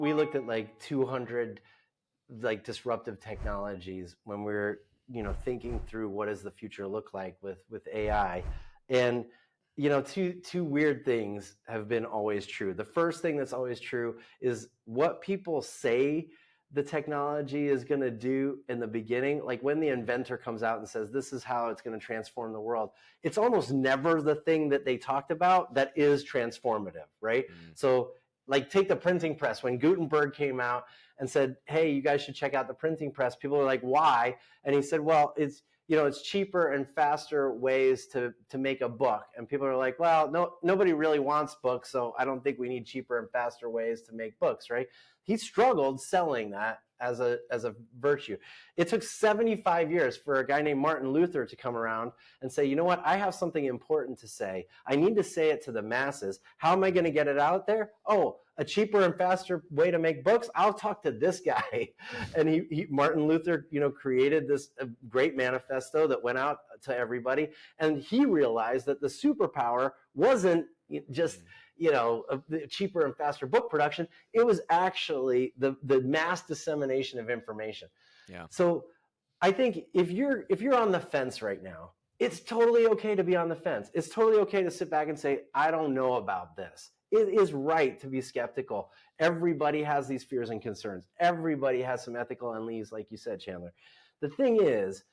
We looked at like 200 like disruptive technologies when we were, thinking through what does the future look like with AI. And two weird things have been always true. The first thing that's always true is what people say the technology is going to do in the beginning. Like when the inventor comes out and says this is how it's going to transform the world, it's almost never the thing that they talked about that is transformative, right? So like take the printing press. When Gutenberg came out and said, hey, you guys should check out the printing press, people are like, why? And he said, well, it's cheaper and faster ways to make a book. And people are like, well, no, nobody really wants books, so I don't think we need cheaper and faster ways to make books, right? He struggled selling that as a virtue. It took 75 years for a guy named Martin Luther to come around and say, you know what, I have something important to say. I need to say it to the masses. How am I going to get it out there? Oh, a cheaper and faster way to make books? I'll talk to this guy. And Martin Luther, created this great manifesto that went out to everybody. And he realized that the superpower wasn't just the cheaper and faster book production. It was actually the mass dissemination of information. Yeah. So I think if you're on the fence right now, it's totally okay to be on the fence. It's totally okay to sit back and say, I don't know about this. It is right to be skeptical. Everybody has these fears and concerns. Everybody has some ethical unease, like you said, Chandler. The thing is,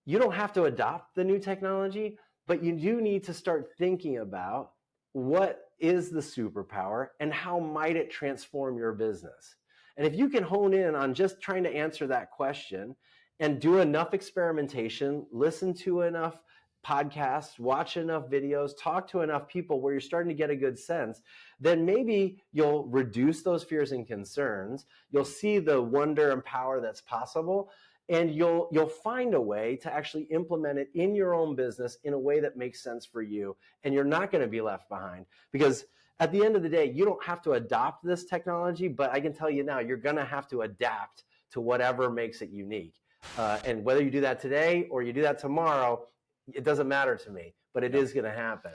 you don't have to adopt the new technology, but you do need to start thinking about what is the superpower and how might it transform your business. And if you can hone in on just trying to answer that question and do enough experimentation, listen to enough podcasts, watch enough videos, talk to enough people where you're starting to get a good sense, then maybe you'll reduce those fears and concerns. You'll see the wonder and power that's possible. And you'll find a way to actually implement it in your own business in a way that makes sense for you. And you're not going to be left behind, because at the end of the day, you don't have to adopt this technology, but I can tell you now, you're going to have to adapt to whatever makes it unique. And whether you do that today or you do that tomorrow, it doesn't matter to me, but it is going to happen.